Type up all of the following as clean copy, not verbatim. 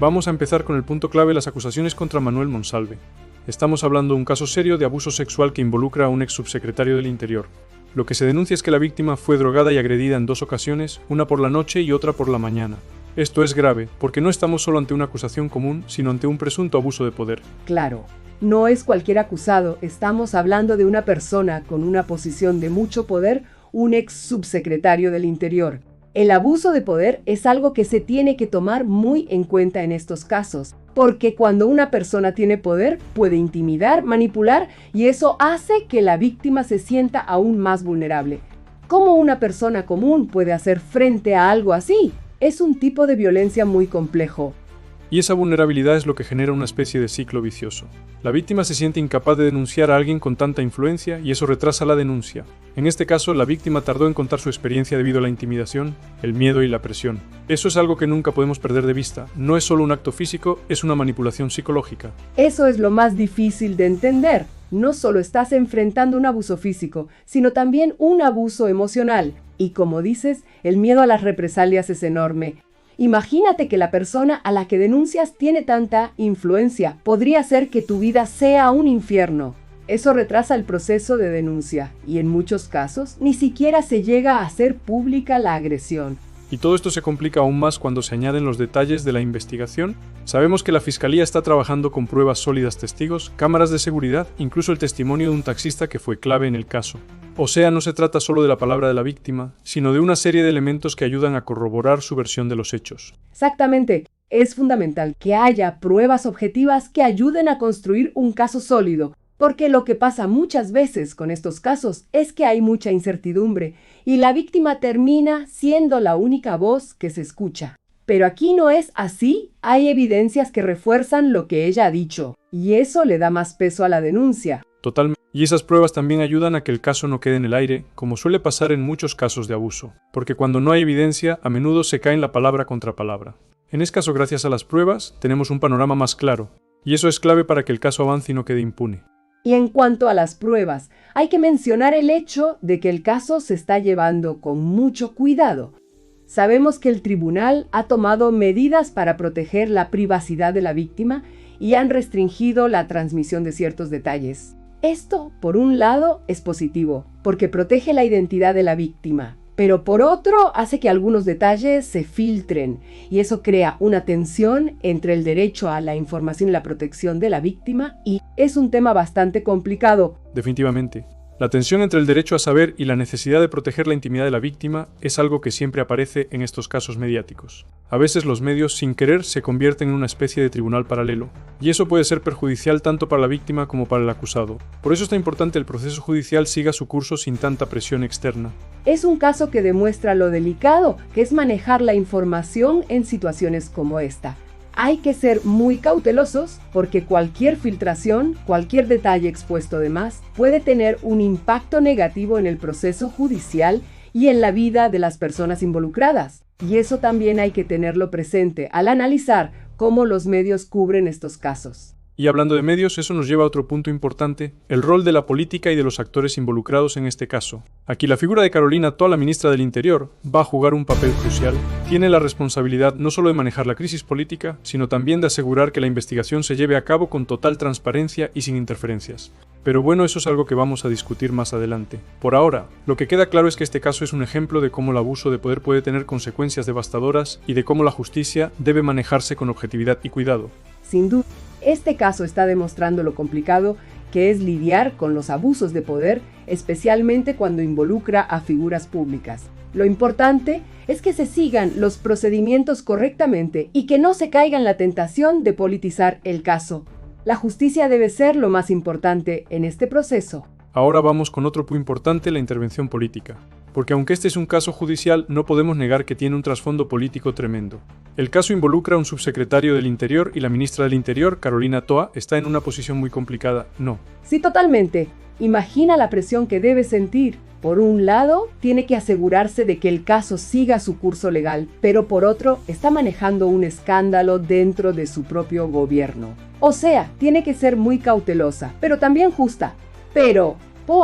Vamos a empezar con el punto clave: las acusaciones contra Manuel Monsalve. Estamos hablando de un caso serio de abuso sexual que involucra a un ex subsecretario del Interior. Lo que se denuncia es que la víctima fue drogada y agredida en 2 ocasiones, una por la noche y otra por la mañana. Esto es grave, porque no estamos solo ante una acusación común, sino ante un presunto abuso de poder. Claro, no es cualquier acusado, estamos hablando de una persona con una posición de mucho poder, un ex subsecretario del Interior. El abuso de poder es algo que se tiene que tomar muy en cuenta en estos casos, porque cuando una persona tiene poder, puede intimidar, manipular, y eso hace que la víctima se sienta aún más vulnerable. ¿Cómo una persona común puede hacer frente a algo así? Es un tipo de violencia muy complejo. Y esa vulnerabilidad es lo que genera una especie de ciclo vicioso. La víctima se siente incapaz de denunciar a alguien con tanta influencia y eso retrasa la denuncia. En este caso, la víctima tardó en contar su experiencia debido a la intimidación, el miedo y la presión. Eso es algo que nunca podemos perder de vista. No es solo un acto físico, es una manipulación psicológica. Eso es lo más difícil de entender. No solo estás enfrentando un abuso físico, sino también un abuso emocional. Y como dices, el miedo a las represalias es enorme. Imagínate que la persona a la que denuncias tiene tanta influencia. Podría ser que tu vida sea un infierno. Eso retrasa el proceso de denuncia y en muchos casos ni siquiera se llega a hacer pública la agresión. Y todo esto se complica aún más cuando se añaden los detalles de la investigación. Sabemos que la Fiscalía está trabajando con pruebas sólidas, testigos, cámaras de seguridad, incluso el testimonio de un taxista que fue clave en el caso. O sea, no se trata solo de la palabra de la víctima, sino de una serie de elementos que ayudan a corroborar su versión de los hechos. Exactamente. Es fundamental que haya pruebas objetivas que ayuden a construir un caso sólido, porque lo que pasa muchas veces con estos casos es que hay mucha incertidumbre y la víctima termina siendo la única voz que se escucha. Pero aquí no es así, hay evidencias que refuerzan lo que ella ha dicho, y eso le da más peso a la denuncia. Totalmente. Y esas pruebas también ayudan a que el caso no quede en el aire, como suele pasar en muchos casos de abuso, porque cuando no hay evidencia, a menudo se cae en la palabra contra palabra. En este caso, gracias a las pruebas, tenemos un panorama más claro, y eso es clave para que el caso avance y no quede impune. Y en cuanto a las pruebas, hay que mencionar el hecho de que el caso se está llevando con mucho cuidado. Sabemos que el tribunal ha tomado medidas para proteger la privacidad de la víctima y han restringido la transmisión de ciertos detalles. Esto, por un lado, es positivo, porque protege la identidad de la víctima, pero por otro, hace que algunos detalles se filtren, y eso crea una tensión entre el derecho a la información y la protección de la víctima, y es un tema bastante complicado. Definitivamente. La tensión entre el derecho a saber y la necesidad de proteger la intimidad de la víctima es algo que siempre aparece en estos casos mediáticos. A veces los medios, sin querer, se convierten en una especie de tribunal paralelo, y eso puede ser perjudicial tanto para la víctima como para el acusado. Por eso está importante que el proceso judicial siga su curso sin tanta presión externa. Es un caso que demuestra lo delicado que es manejar la información en situaciones como esta. Hay que ser muy cautelosos porque cualquier filtración, cualquier detalle expuesto de más, puede tener un impacto negativo en el proceso judicial y en la vida de las personas involucradas. Y eso también hay que tenerlo presente al analizar cómo los medios cubren estos casos. Y hablando de medios, eso nos lleva a otro punto importante, el rol de la política y de los actores involucrados en este caso. Aquí la figura de Carolina Toa, la ministra del Interior, va a jugar un papel crucial. Tiene la responsabilidad no solo de manejar la crisis política, sino también de asegurar que la investigación se lleve a cabo con total transparencia y sin interferencias. Pero bueno, eso es algo que vamos a discutir más adelante. Por ahora, lo que queda claro es que este caso es un ejemplo de cómo el abuso de poder puede tener consecuencias devastadoras y de cómo la justicia debe manejarse con objetividad y cuidado. Sin duda, este caso está demostrando lo complicado que es lidiar con los abusos de poder, especialmente cuando involucra a figuras públicas. Lo importante es que se sigan los procedimientos correctamente y que no se caiga en la tentación de politizar el caso. La justicia debe ser lo más importante en este proceso. Ahora vamos con otro punto importante, la intervención política. Porque aunque este es un caso judicial, no podemos negar que tiene un trasfondo político tremendo. El caso involucra a un subsecretario del Interior y la ministra del Interior, Carolina Toa, está en una posición muy complicada, ¿no? Sí, totalmente. Imagina la presión que debe sentir. Por un lado, tiene que asegurarse de que el caso siga su curso legal, pero por otro, está manejando un escándalo dentro de su propio gobierno. O sea, tiene que ser muy cautelosa, pero también justa. Pero,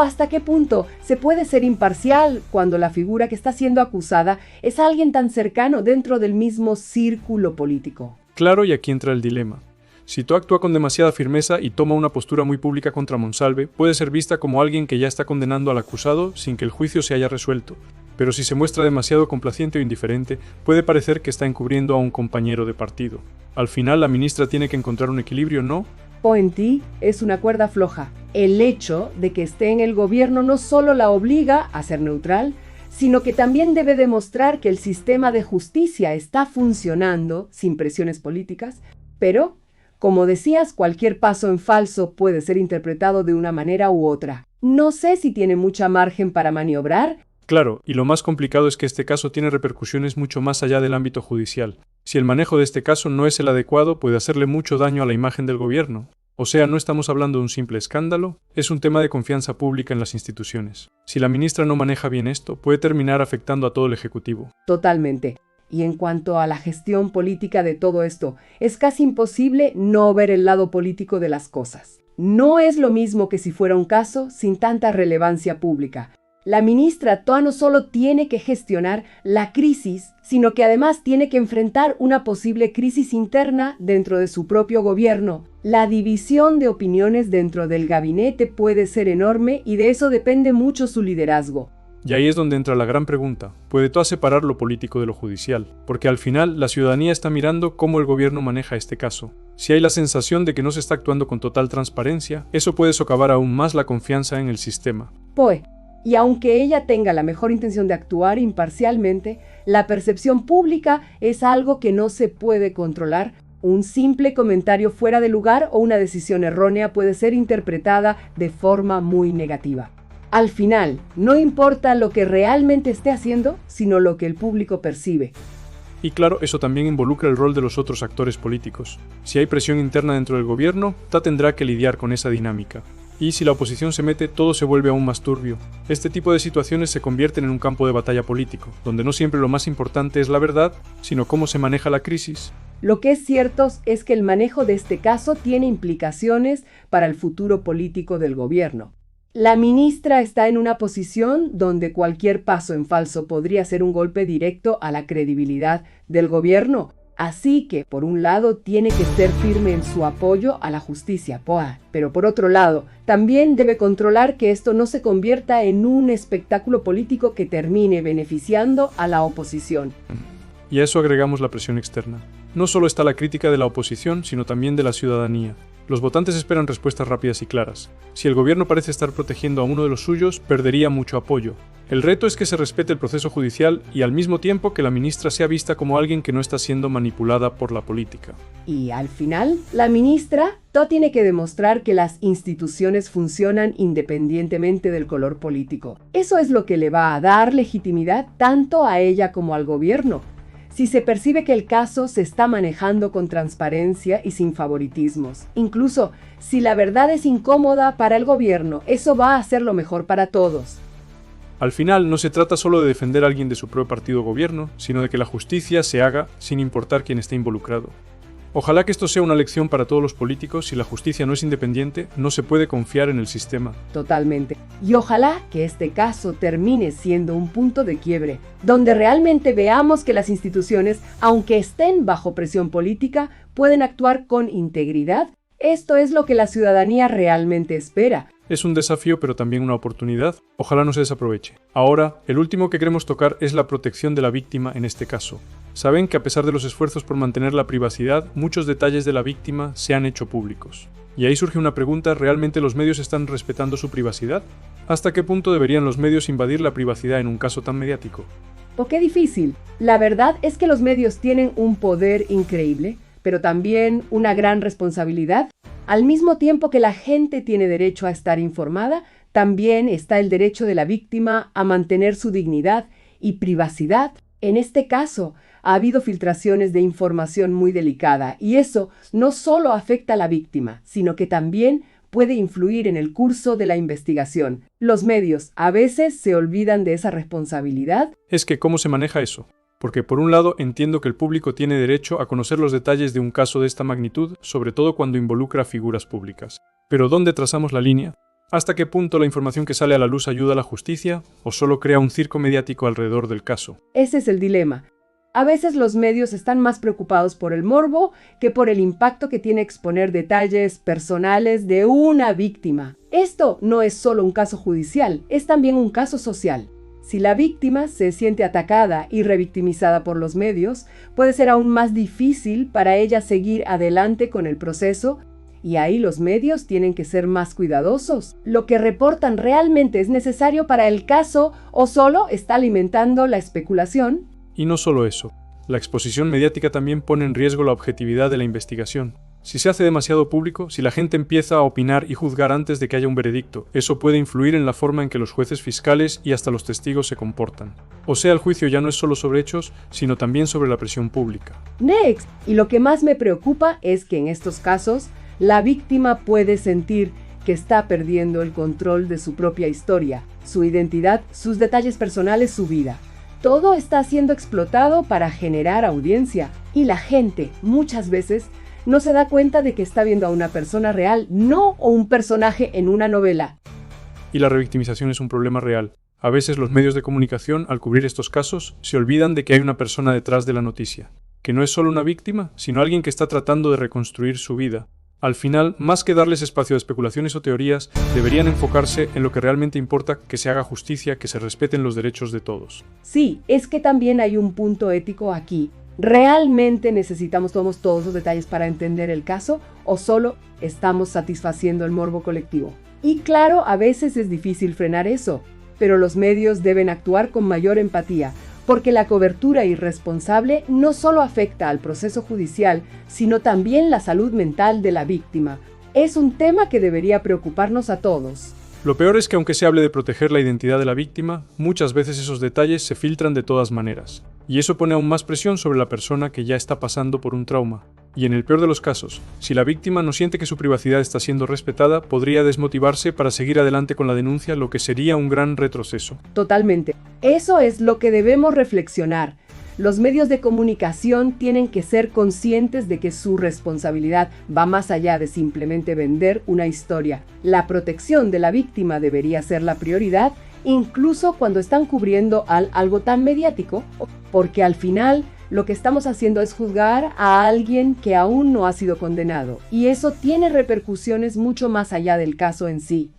¿hasta qué punto se puede ser imparcial cuando la figura que está siendo acusada es alguien tan cercano dentro del mismo círculo político? Claro, y aquí entra el dilema. Si To actúa con demasiada firmeza y toma una postura muy pública contra Monsalve, puede ser vista como alguien que ya está condenando al acusado sin que el juicio se haya resuelto. Pero si se muestra demasiado complaciente o indiferente, puede parecer que está encubriendo a un compañero de partido. Al final, la ministra tiene que encontrar un equilibrio, ¿no? Pointy es una cuerda floja. El hecho de que esté en el gobierno no solo la obliga a ser neutral, sino que también debe demostrar que el sistema de justicia está funcionando sin presiones políticas, pero, como decías, cualquier paso en falso puede ser interpretado de una manera u otra. No sé si tiene mucha margen para maniobrar. Claro, y lo más complicado es que este caso tiene repercusiones mucho más allá del ámbito judicial. Si el manejo de este caso no es el adecuado, puede hacerle mucho daño a la imagen del gobierno. O sea, no estamos hablando de un simple escándalo, es un tema de confianza pública en las instituciones. Si la ministra no maneja bien esto, puede terminar afectando a todo el Ejecutivo. Totalmente. Y en cuanto a la gestión política de todo esto, es casi imposible no ver el lado político de las cosas. No es lo mismo que si fuera un caso sin tanta relevancia pública. La ministra To no solo tiene que gestionar la crisis, sino que además tiene que enfrentar una posible crisis interna dentro de su propio gobierno. La división de opiniones dentro del gabinete puede ser enorme y de eso depende mucho su liderazgo. Y ahí es donde entra la gran pregunta. ¿Puede To separar lo político de lo judicial? Porque al final la ciudadanía está mirando cómo el gobierno maneja este caso. Si hay la sensación de que no se está actuando con total transparencia, eso puede socavar aún más la confianza en el sistema. Y aunque ella tenga la mejor intención de actuar imparcialmente, la percepción pública es algo que no se puede controlar. Un simple comentario fuera de lugar o una decisión errónea puede ser interpretada de forma muy negativa. Al final, no importa lo que realmente esté haciendo, sino lo que el público percibe. Y claro, eso también involucra el rol de los otros actores políticos. Si hay presión interna dentro del gobierno, Ta tendrá que lidiar con esa dinámica. Y si la oposición se mete, todo se vuelve aún más turbio. Este tipo de situaciones se convierten en un campo de batalla político, donde no siempre lo más importante es la verdad, sino cómo se maneja la crisis. Lo que es cierto es que el manejo de este caso tiene implicaciones para el futuro político del gobierno. La ministra está en una posición donde cualquier paso en falso podría ser un golpe directo a la credibilidad del gobierno. Así que, por un lado, tiene que ser firme en su apoyo a la justicia, pero por otro lado, también debe controlar que esto no se convierta en un espectáculo político que termine beneficiando a la oposición. Y a eso agregamos la presión externa. No solo está la crítica de la oposición, sino también de la ciudadanía. Los votantes esperan respuestas rápidas y claras. Si el gobierno parece estar protegiendo a uno de los suyos, perdería mucho apoyo. El reto es que se respete el proceso judicial y al mismo tiempo que la ministra sea vista como alguien que no está siendo manipulada por la política. Y al final, la ministra To tiene que demostrar que las instituciones funcionan independientemente del color político. Eso es lo que le va a dar legitimidad tanto a ella como al gobierno. Si se percibe que el caso se está manejando con transparencia y sin favoritismos. Incluso si la verdad es incómoda para el gobierno, eso va a ser lo mejor para todos. Al final, no se trata solo de defender a alguien de su propio partido o gobierno, sino de que la justicia se haga sin importar quién esté involucrado. Ojalá que esto sea una lección para todos los políticos. Si la justicia no es independiente, no se puede confiar en el sistema. Totalmente. Y ojalá que este caso termine siendo un punto de quiebre, donde realmente veamos que las instituciones, aunque estén bajo presión política, pueden actuar con integridad. Esto es lo que la ciudadanía realmente espera. Es un desafío, pero también una oportunidad. Ojalá no se desaproveche. Ahora, el último que queremos tocar es la protección de la víctima en este caso. Saben que a pesar de los esfuerzos por mantener la privacidad, muchos detalles de la víctima se han hecho públicos. Y ahí surge una pregunta: ¿realmente los medios están respetando su privacidad? ¿Hasta qué punto deberían los medios invadir la privacidad en un caso tan mediático? Qué difícil. La verdad es que los medios tienen un poder increíble, pero también una gran responsabilidad. Al mismo tiempo que la gente tiene derecho a estar informada, también está el derecho de la víctima a mantener su dignidad y privacidad. En este caso, ha habido filtraciones de información muy delicada y eso no solo afecta a la víctima, sino que también puede influir en el curso de la investigación. Los medios a veces se olvidan de esa responsabilidad. Es que, ¿cómo se maneja eso? Porque por un lado entiendo que el público tiene derecho a conocer los detalles de un caso de esta magnitud, sobre todo cuando involucra a figuras públicas. Pero ¿dónde trazamos la línea? ¿Hasta qué punto la información que sale a la luz ayuda a la justicia o solo crea un circo mediático alrededor del caso? Ese es el dilema. A veces los medios están más preocupados por el morbo que por el impacto que tiene exponer detalles personales de una víctima. Esto no es solo un caso judicial, es también un caso social. Si la víctima se siente atacada y revictimizada por los medios, puede ser aún más difícil para ella seguir adelante con el proceso, y ahí los medios tienen que ser más cuidadosos. ¿Lo que reportan realmente es necesario para el caso o solo está alimentando la especulación? Y no solo eso, la exposición mediática también pone en riesgo la objetividad de la investigación. Si se hace demasiado público, si la gente empieza a opinar y juzgar antes de que haya un veredicto, eso puede influir en la forma en que los jueces fiscales y hasta los testigos se comportan. O sea, el juicio ya no es solo sobre hechos, sino también sobre la presión pública. Next. Y lo que más me preocupa es que en estos casos, la víctima puede sentir que está perdiendo el control de su propia historia, su identidad, sus detalles personales, su vida. Todo está siendo explotado para generar audiencia y la gente, muchas veces, no se da cuenta de que está viendo a una persona real, no un personaje en una novela. Y la revictimización es un problema real. A veces los medios de comunicación, al cubrir estos casos, se olvidan de que hay una persona detrás de la noticia, que no es solo una víctima, sino alguien que está tratando de reconstruir su vida. Al final, más que darles espacio de especulaciones o teorías, deberían enfocarse en lo que realmente importa, que se haga justicia, que se respeten los derechos de todos. Sí, es que también hay un punto ético aquí. ¿Realmente necesitamos todos los detalles para entender el caso o solo estamos satisfaciendo el morbo colectivo? Y claro, a veces es difícil frenar eso, pero los medios deben actuar con mayor empatía, porque la cobertura irresponsable no solo afecta al proceso judicial, sino también la salud mental de la víctima. Es un tema que debería preocuparnos a todos. Lo peor es que aunque se hable de proteger la identidad de la víctima, muchas veces esos detalles se filtran de todas maneras. Y eso pone aún más presión sobre la persona que ya está pasando por un trauma. Y en el peor de los casos, si la víctima no siente que su privacidad está siendo respetada, podría desmotivarse para seguir adelante con la denuncia, lo que sería un gran retroceso. Totalmente. Eso es lo que debemos reflexionar. Los medios de comunicación tienen que ser conscientes de que su responsabilidad va más allá de simplemente vender una historia. La protección de la víctima debería ser la prioridad, incluso cuando están cubriendo algo tan mediático, porque al final lo que estamos haciendo es juzgar a alguien que aún no ha sido condenado, y eso tiene repercusiones mucho más allá del caso en sí.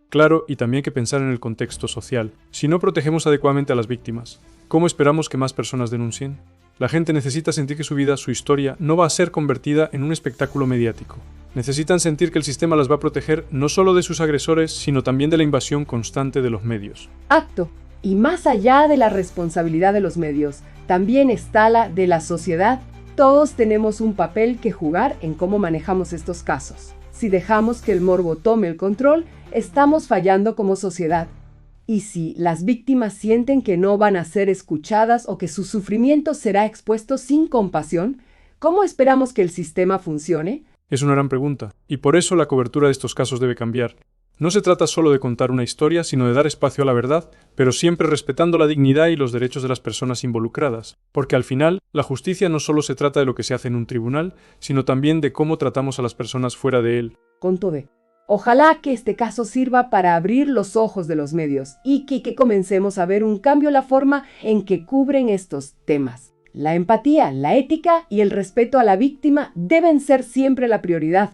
Claro, y también hay que pensar en el contexto social. Si no protegemos adecuadamente a las víctimas, ¿cómo esperamos que más personas denuncien? La gente necesita sentir que su vida, su historia, no va a ser convertida en un espectáculo mediático. Necesitan sentir que el sistema las va a proteger no solo de sus agresores, sino también de la invasión constante de los medios. Acto. Y más allá de la responsabilidad de los medios, también está la de la sociedad. Todos tenemos un papel que jugar en cómo manejamos estos casos. Si dejamos que el morbo tome el control, estamos fallando como sociedad. Y si las víctimas sienten que no van a ser escuchadas o que su sufrimiento será expuesto sin compasión, ¿cómo esperamos que el sistema funcione? Es una gran pregunta, y por eso la cobertura de estos casos debe cambiar. No se trata solo de contar una historia, sino de dar espacio a la verdad, pero siempre respetando la dignidad y los derechos de las personas involucradas. Porque al final, la justicia no solo se trata de lo que se hace en un tribunal, sino también de cómo tratamos a las personas fuera de él. Con todo. Ojalá que este caso sirva para abrir los ojos de los medios y que comencemos a ver un cambio en la forma en que cubren estos temas. La empatía, la ética y el respeto a la víctima deben ser siempre la prioridad,